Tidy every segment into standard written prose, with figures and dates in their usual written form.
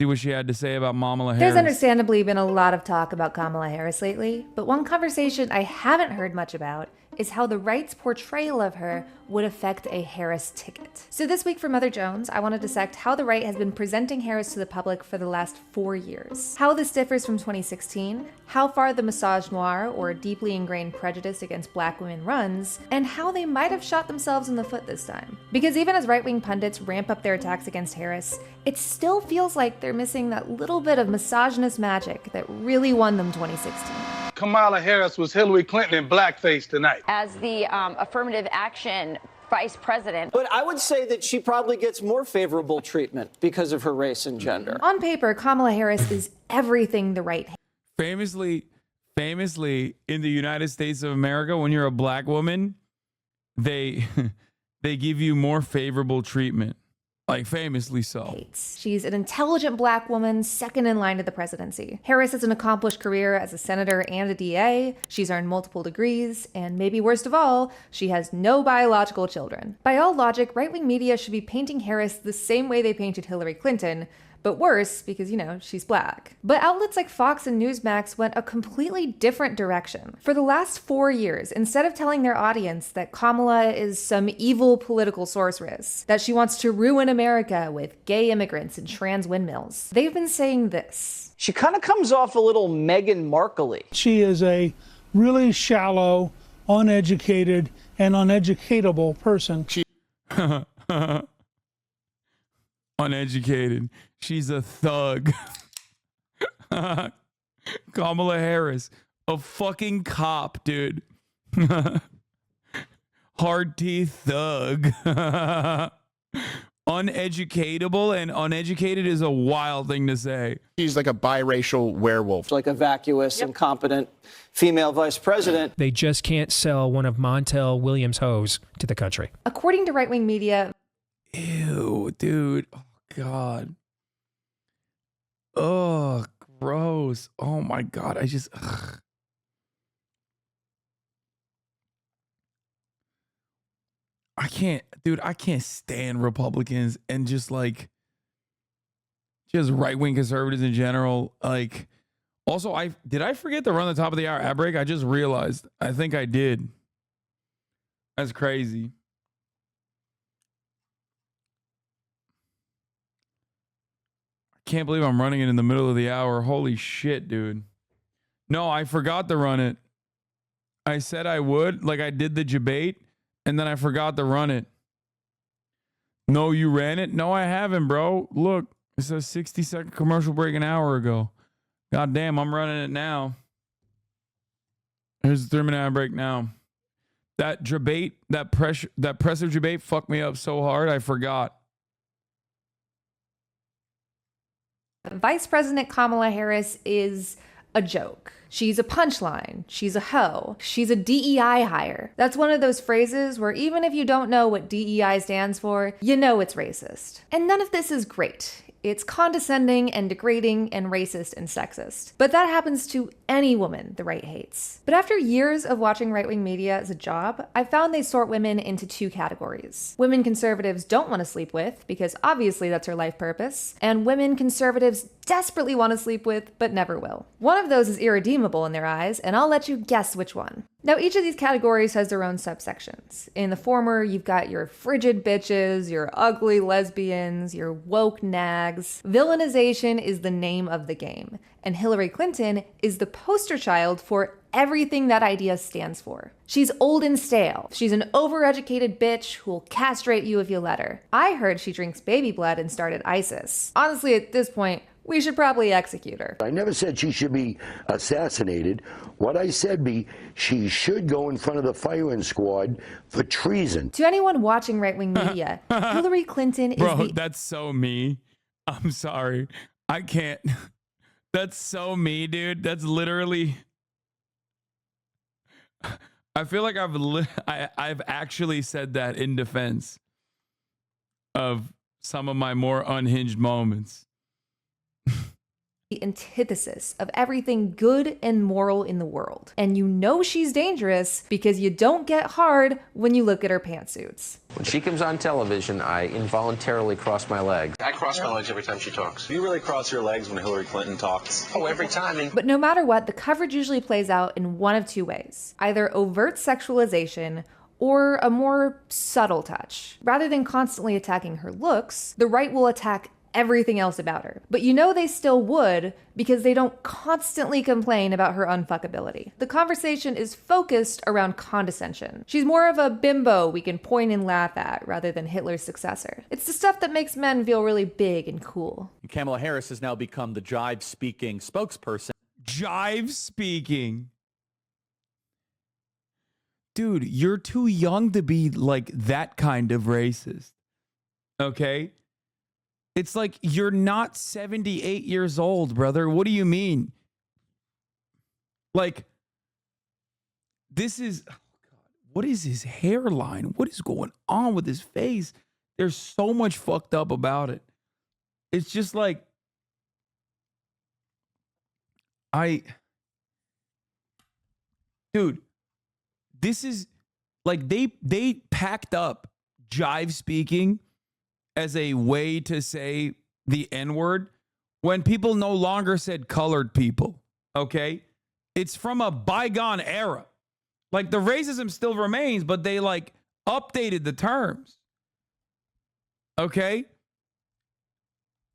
See what she had to say about Kamala Harris. There's understandably been a lot of talk about Kamala Harris lately, but one conversation I haven't heard much about is how the right's portrayal of her would affect a Harris ticket. So this week for Mother Jones, I want to dissect how the right has been presenting Harris to the public for the last 4 years, how this differs from 2016, how far the misogynoir or deeply ingrained prejudice against black women runs, and how they might have shot themselves in the foot this time. Because even as right-wing pundits ramp up their attacks against Harris, it still feels like they're missing that little bit of misogynist magic that really won them 2016. Kamala Harris was Hillary Clinton in blackface tonight. As the affirmative action vice president. But I would say that she probably gets more favorable treatment because of her race and gender. On paper, Kamala Harris is everything the right hates. Famously, in the United States of America, when you're a black woman, they give you more favorable treatment. Like, famously so. She's an intelligent black woman, second in line to the presidency. Harris has an accomplished career as a senator and a DA. She's earned multiple degrees, and maybe worst of all, she has no biological children. By all logic, right-wing media should be painting Harris the same way they painted Hillary Clinton, but worse because, you know, she's black. But outlets like Fox and Newsmax went a completely different direction. For the last 4 years, instead of telling their audience that Kamala is some evil political sorceress, that she wants to ruin America with gay immigrants and trans windmills, they've been saying this. She kind of comes off a little Meghan Markle-y. She is a really shallow, uneducated, and uneducatable person. Uneducated. She's a thug. Kamala Harris, a fucking cop, dude. Hard teeth thug. Uneducatable and uneducated is a wild thing to say. She's like a biracial werewolf. Like a vacuous, incompetent female vice president. They just can't sell one of Montel Williams' hoes to the country. According to right-wing media, ew, dude. Oh, God. Oh, gross. Oh, my God. Ugh. I can't stand Republicans and just right-wing conservatives in general. Like, also, did I forget to run the top of the hour ad break? I just realized. I think I did. That's crazy. Can't believe I'm running it in the middle of the hour. Holy shit, dude. No, I forgot to run it. I said I would, like I did the debate, and then I forgot to run it. No, you ran it? No, I haven't, bro. Look, it says 60-second commercial break an hour ago. God damn, I'm running it now. Here's the 3-minute ad break now. That debate, that presser debate fucked me up so hard, I forgot. Vice President Kamala Harris is a joke. She's a punchline. She's a hoe. She's a DEI hire. That's one of those phrases where even if you don't know what DEI stands for, you know it's racist. And none of this is great. It's condescending and degrading and racist and sexist. But that happens to any woman the right hates. But after years of watching right-wing media as a job, I found they sort women into 2 categories. Women conservatives don't want to sleep with, because obviously that's her life purpose, and women conservatives desperately want to sleep with, but never will. One of those is irredeemable in their eyes, and I'll let you guess which one. Now, each of these categories has their own subsections. In the former, you've got your frigid bitches, your ugly lesbians, your woke nags. Villainization is the name of the game, and Hillary Clinton is the poster child for everything that idea stands for. She's old and stale. She's an overeducated bitch who'll castrate you if you let her. I heard she drinks baby blood and started ISIS. Honestly, at this point, we should probably execute her. I never said she should be assassinated. What I said she should go in front of the firing squad for treason. To anyone watching right-wing media, Hillary Clinton is Bro, that's so me. I'm sorry. I can't. That's so me, dude. That's literally... I feel like I've actually said that in defense of some of my more unhinged moments. the antithesis of everything good and moral in the world. And you know she's dangerous because you don't get hard when you look at her pantsuits. When she comes on television, I involuntarily cross my legs. I cross my legs every time she talks. Do you really cross your legs when Hillary Clinton talks? Oh, every time. But no matter what, the coverage usually plays out in one of two ways. Either overt sexualization or a more subtle touch. Rather than constantly attacking her looks, the right will attack everything else about her. But you know they still would because they don't constantly complain about her unfuckability. The conversation is focused around condescension. She's more of a bimbo we can point and laugh at rather than Hitler's successor. It's the stuff that makes men feel really big and cool. Kamala Harris has now become the jive-speaking spokesperson. Jive-speaking. Dude, you're too young to be like that kind of racist. Okay? It's like you're not 78 years old, brother. What do you mean? Like, this is, oh God, what is his hairline? What is going on with his face? There's so much fucked up about it. It's just like, dude, this is like they packed up jive speaking as a way to say the N-word when people no longer said colored people, okay? It's from a bygone era. Like, the racism still remains, but they, like, updated the terms, okay?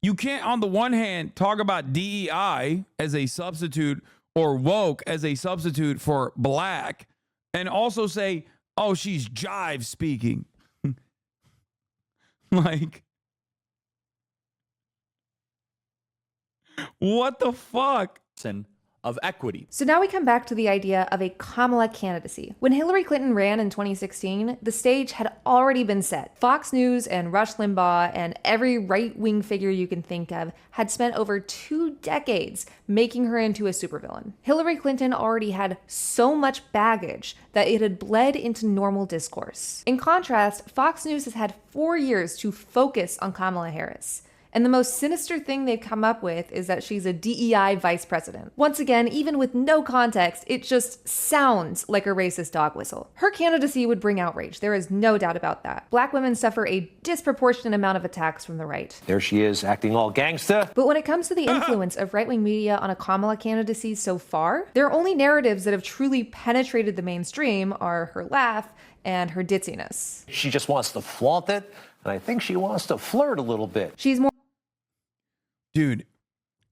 You can't, on the one hand, talk about DEI as a substitute or woke as a substitute for black and also say, oh, she's jive speaking. Like, what the fuck? Of equity. So now we come back to the idea of a Kamala candidacy. When Hillary Clinton ran in 2016, the stage had already been set. Fox News and Rush Limbaugh and every right-wing figure you can think of had spent over 2 decades making her into a supervillain. Hillary Clinton already had so much baggage that it had bled into normal discourse. In contrast, Fox News has had 4 years to focus on Kamala Harris. And the most sinister thing they've come up with is that she's a DEI vice president. Once again, even with no context, it just sounds like a racist dog whistle. Her candidacy would bring outrage. There is no doubt about that. Black women suffer a disproportionate amount of attacks from the right. There she is, acting all gangsta. But when it comes to the influence of right-wing media on a Kamala candidacy so far, their only narratives that have truly penetrated the mainstream are her laugh and her ditziness. She just wants to flaunt it, and I think she wants to flirt a little bit. She's more Dude,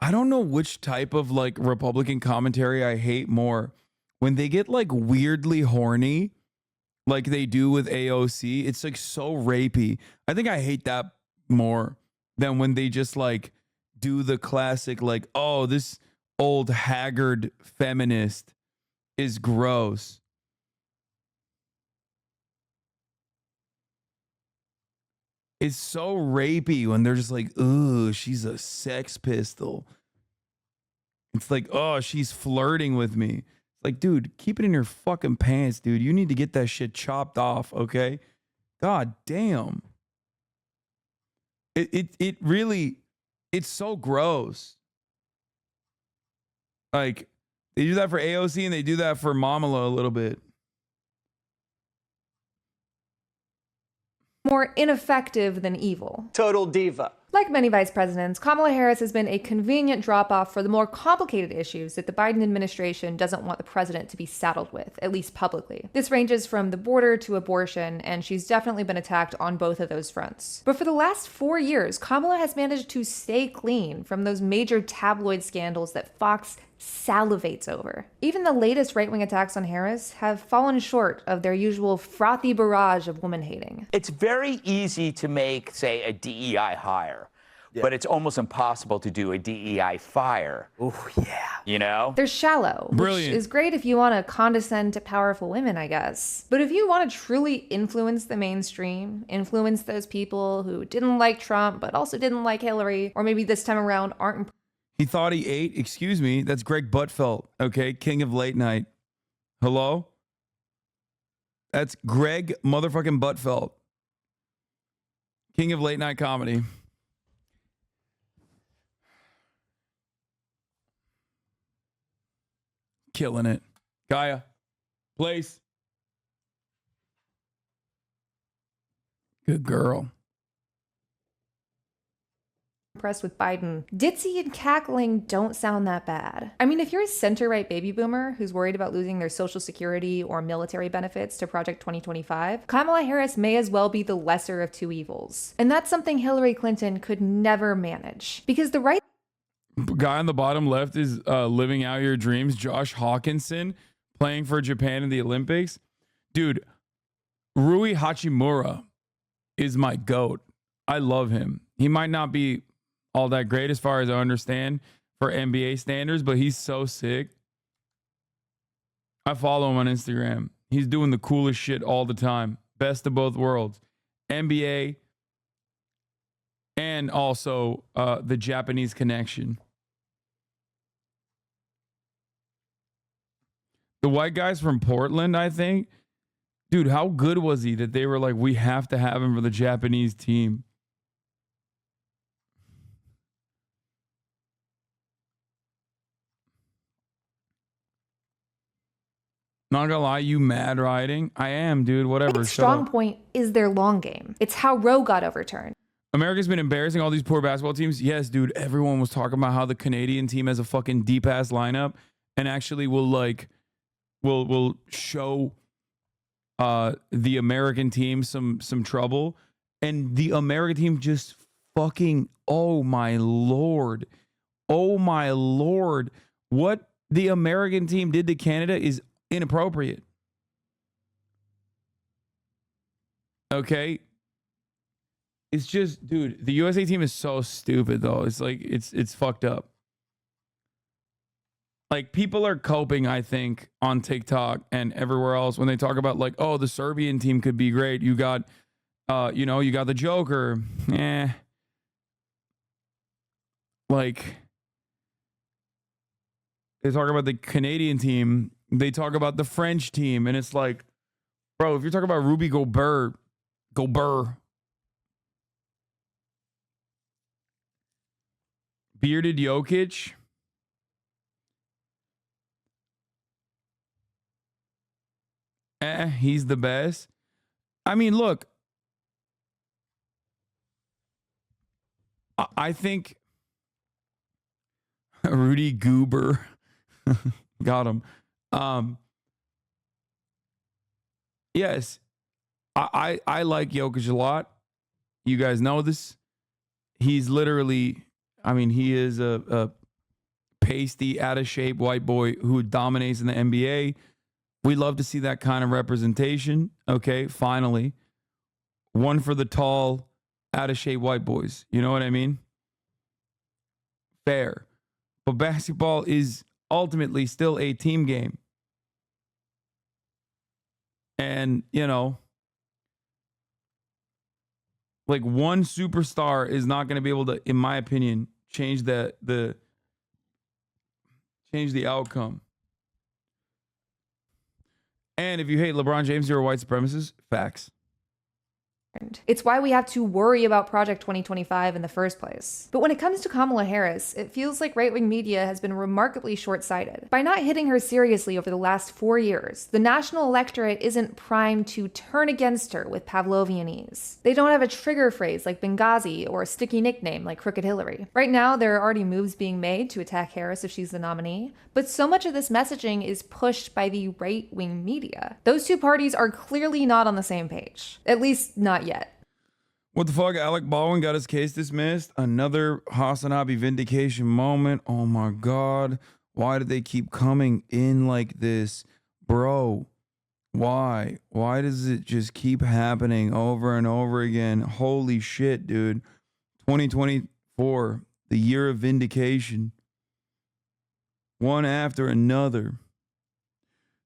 I don't know which type of like Republican commentary I hate more. When they get like weirdly horny, like they do with AOC, it's like so rapey. I think I hate that more than when they just like do the classic like, oh, this old haggard feminist is gross. It's so rapey when they're just like, ooh, she's a sex pistol. It's like, oh, she's flirting with me. It's like, dude, keep it in your fucking pants, dude. You need to get that shit chopped off, okay? God damn. It really, it's so gross. Like, they do that for AOC and they do that for Mamala a little bit. more ineffective than evil. Total diva. Like many vice presidents, Kamala Harris has been a convenient drop-off for the more complicated issues that the Biden administration doesn't want the president to be saddled with, at least publicly. This ranges from the border to abortion, and she's definitely been attacked on both of those fronts. But for the last 4 years, Kamala has managed to stay clean from those major tabloid scandals that Fox salivates over. Even the latest right-wing attacks on Harris have fallen short of their usual frothy barrage of woman-hating. It's very easy to make, say, a DEI hire, but it's almost impossible to do a DEI fire. Ooh, yeah. You know? They're shallow, Brilliant. which is great if you want to condescend to powerful women, I guess. But if you want to truly influence the mainstream, influence those people who didn't like Trump but also didn't like Hillary, or maybe this time around aren't. He thought he ate. Excuse me. That's Greg Buttfeld. Okay. King of late night. Hello? That's Greg motherfucking Buttfeld. King of late night comedy. killing it. Gaia, place. Good girl. Impressed with Biden. Ditzy and cackling don't sound that bad. I mean, if you're a center-right baby boomer who's worried about losing their social security or military benefits to Project 2025, Kamala Harris may as well be the lesser of two evils. And that's something Hillary Clinton could never manage. Because the right Guy on the bottom left is living out your dreams. Josh Hawkinson playing for Japan in the Olympics. Dude, Rui Hachimura is my GOAT. I love him. He might not be all that great as far as I understand for NBA standards, but he's so sick. I follow him on Instagram. He's doing the coolest shit all the time. Best of both worlds. NBA and also the Japanese connection. The white guy's from Portland, I think. Dude, how good was he that they were like, we have to have him for the Japanese team? Not gonna lie, you mad riding? I am, dude. Whatever. Right's strong point is their long game. It's how Roe got overturned. America's been embarrassing all these poor basketball teams. Yes, dude. Everyone was talking about how the Canadian team has a fucking deep ass lineup and actually will show the American team some trouble. And the American team just fucking, oh my lord. Oh my lord. What the American team did to Canada is inappropriate. Okay? It's just, dude, the USA team is so stupid though. It's like it's fucked up. Like, people are coping, I think, on TikTok and everywhere else when they talk about like, oh, the Serbian team could be great. You got you got the Joker. Like, they talk about the Canadian team, they talk about the French team, and it's like, bro, if you're talking about Ruby Gobert, bearded Jokic, he's the best. I mean, look, I think Rudy Goober got him. Yes, I like Jokic a lot. You guys know this. He's literally, I mean, he is a pasty, out of shape white boy who dominates in the NBA. We love to see that kind of representation. Okay, finally. One for the tall, out of shape white boys. You know what I mean? Fair. But basketball is ultimately still a team game. And, you know, like, one superstar is not going to be able to, in my opinion, change the outcome. And if you hate LeBron James, you're a white supremacist. Facts. It's why we have to worry about Project 2025 in the first place. But when it comes to Kamala Harris, it feels like right-wing media has been remarkably short-sighted. By not hitting her seriously over the last 4 years, the national electorate isn't primed to turn against her with Pavlovian ease. They don't have a trigger phrase like Benghazi or a sticky nickname like Crooked Hillary. Right now, there are already moves being made to attack Harris if she's the nominee, but so much of this messaging is pushed by the right-wing media. Those two parties are clearly not on the same page. At least, not yet. What the fuck? Alec Baldwin got his case dismissed. Another HasanAbi vindication moment. Oh my God. Why did they keep coming in like this? Bro, why? Why does it just keep happening over and over again? Holy shit, dude. 2024, the year of vindication. One after another.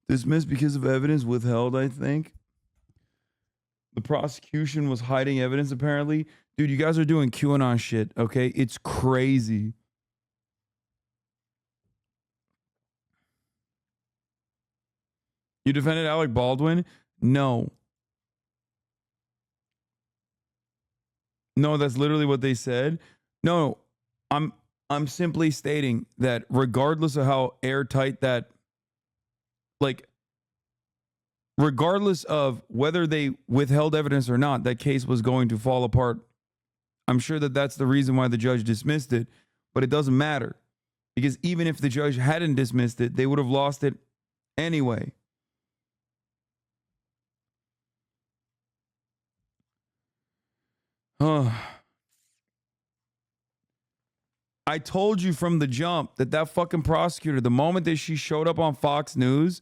Dismissed because of evidence withheld, I think. The prosecution was hiding evidence, apparently. Dude, you guys are doing QAnon shit, okay? It's crazy. You defended Alec Baldwin? No. No, that's literally what they said. No, I'm simply stating that regardless of how airtight that like, regardless of whether they withheld evidence or not, that case was going to fall apart. I'm sure that that's the reason why the judge dismissed it, but it doesn't matter, because even if the judge hadn't dismissed it, they would have lost it anyway. I told you from the jump that that fucking prosecutor, the moment that she showed up on Fox News,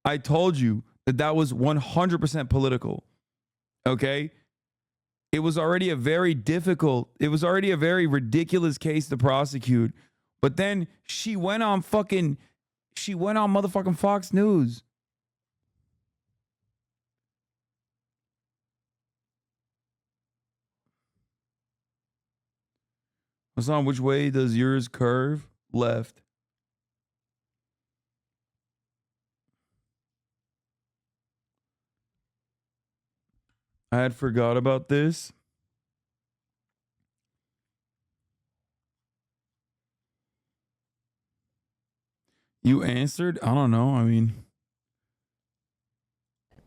I told you that that was 100% political. Okay? It was already a very ridiculous case to prosecute. But then she went on motherfucking Fox News. Hasan, which way does yours curve? Left. I had forgot about this. You answered? I don't know. I mean,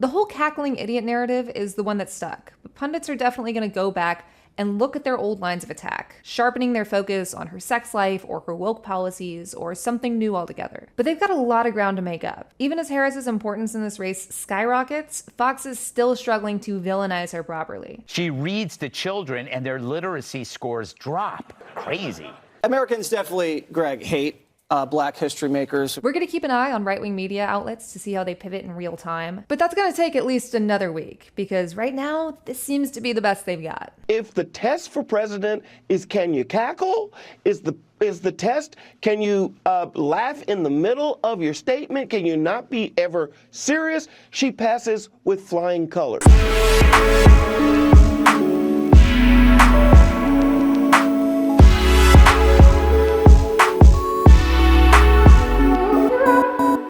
The whole cackling idiot narrative is the one that stuck, but pundits are definitely going to go back and look at their old lines of attack, sharpening their focus on her sex life or her woke policies or something new altogether. But they've got a lot of ground to make up. Even as Harris's importance in this race skyrockets, Fox is still struggling to villainize her properly. She reads to children and their literacy scores drop. Crazy. Americans definitely, Greg, hate Black history makers. We're going to keep an eye on right-wing media outlets to see how they pivot in real time. But that's going to take at least another week, because right now, this seems to be the best they've got. If the test for president is can you cackle, is the test can you laugh in the middle of your statement, can you not be ever serious, she passes with flying colors.